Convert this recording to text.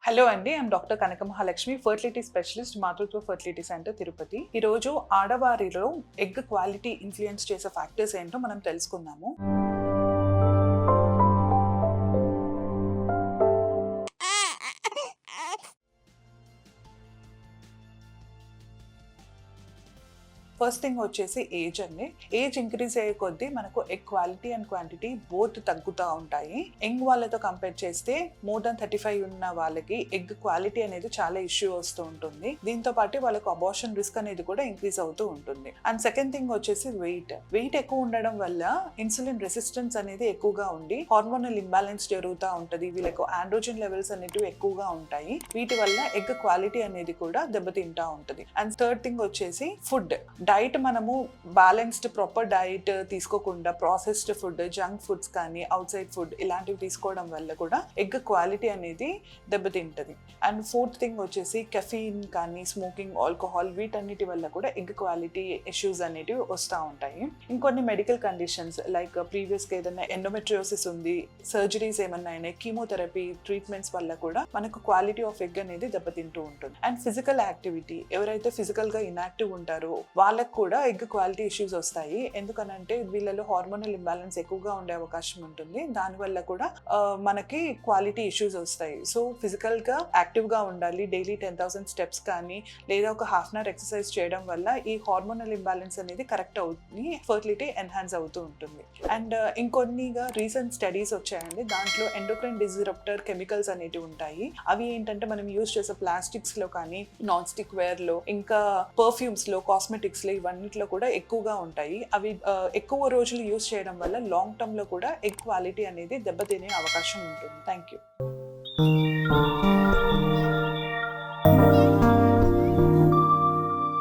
Hello అండి, I'm doctor Kanaka Mahalakshmi, fertility specialist, మాతృత్వ fertility centre, Tirupati. ఈరోజు ఆడవారిలో ఎగ్ క్వాలిటీ ఇన్ఫ్లుయెన్స్ చేసే ఫ్యాక్టర్స్ ఏంటో మనం తెలుసుకుందాము. ఫస్ట్ థింగ్ వచ్చేసి ఏజ్ అండి. ఏజ్ ఇంక్రీజ్ అయ్యే కొద్దీ మనకు egg quality and quantity both తగ్గుతూ ఉంటాయి. యంగ్ వాళ్ళతో కంపేర్ చేస్తే మోర్ దాన్ 35 ఉన్న వాళ్ళకి ఎగ్ క్వాలిటీ అనేది చాలా ఇష్యూ వస్తూ ఉంటుంది. దీంతో పాటు వాళ్ళకు అబార్షన్ రిస్క్ అనేది కూడా ఇంక్రీజ్ అవుతూ ఉంటుంది. అండ్ సెకండ్ థింగ్ వచ్చేసి వెయిట్ ఎక్కువ ఉండడం వల్ల ఇన్సులిన్ రెసిస్టెన్స్ అనేది ఎక్కువగా ఉండి హార్మోనల్ ఇంబ్యాలెన్స్ జరుగుతూ ఉంటుంది. వీళ్ళకు ఆండ్రోజన్ లెవెల్స్ అనేటివి ఎక్కువగా ఉంటాయి. వీటి వల్ల ఎగ్ క్వాలిటీ అనేది కూడా దెబ్బతింటా ఉంటుంది. అండ్ థర్డ్ థింగ్ వచ్చేసి ఫుడ్ డైట్. మనము బ్యాలెన్స్డ్ ప్రాపర్ డైట్ తీసుకోకుండా ప్రాసెస్డ్ ఫుడ్, జంక్ ఫుడ్స్ కానీ అవుట్ సైడ్ ఫుడ్ ఇలాంటివి తీసుకోవడం వల్ల కూడా ఎగ్ క్వాలిటీ అనేది దెబ్బతింటది. అండ్ ఫోర్త్ థింగ్ వచ్చేసి కెఫీన్ కానీ స్మోకింగ్, ఆల్కహాల్ వీటన్నిటి వల్ల కూడా ఎగ్ క్వాలిటీ ఇష్యూస్ అనేటివి వస్తూ ఉంటాయి. ఇంకొన్ని మెడికల్ కండిషన్స్ లైక్ ప్రీవియస్గా ఏదైనా ఎండోమెట్రియోసిస్ ఉంది, సర్జరీస్ ఏమన్నా అయినాయి, కీమోథెరపీ ట్రీట్మెంట్స్ వల్ల కూడా మనకు క్వాలిటీ ఆఫ్ ఎగ్ అనేది దెబ్బతింటూ ఉంటుంది. అండ్ ఫిజికల్ యాక్టివిటీ, ఎవరైతే ఫిజికల్గా ఇన్యాక్టివ్ ఉంటారో వాళ్ళకి కూడా ఎగ్ క్వాలిటీ ఇష్యూస్ వస్తాయి. ఎందుకనంటే వీళ్ళలో హార్మోనల్ ఇంబ్యాలెన్స్ ఎక్కువగా ఉండే అవకాశం ఉంటుంది. దానివల్ల కూడా మనకి క్వాలిటీ ఇష్యూస్ వస్తాయి. సో ఫిజికల్ గా యాక్టివ్ గా ఉండాలి. డైలీ 10,000 స్టెప్స్ కానీ లేదా ఒక హాఫ్ అన్ అవర్ ఎక్సర్సైజ్ చేయడం వల్ల ఈ హార్మోనల్ ఇంబ్యాలెన్స్ అనేది కరెక్ట్ అవుతుంది, ఫర్టిలిటీ ఎన్హాన్స్ అవుతూ ఉంటుంది. అండ్ ఇంకొన్నిగా రీసెంట్ స్టడీస్ వచ్చాయండి. దాంట్లో ఎండోక్రైన్ డిస్రప్టర్ కెమికల్స్ అనేవి ఉంటాయి. అవి ఏంటంటే మనం యూజ్ చేసే ప్లాస్టిక్స్ లో కానీ, నాన్ స్టిక్ వేర్ లో, ఇంకా పర్ఫ్యూమ్స్ లో, కాస్మెటిక్స్ లో ఇవన్నిట్లో కూడా ఎక్కువగా ఉంటాయి. అవి ఎక్కువ రోజులు యూజ్ చేయడం వల్ల లాంగ్ టర్మ్ లో కూడా ఎగ్ క్వాలిటీ అనేది దెబ్బతినే అవకాశం ఉంటుంది. Thank you.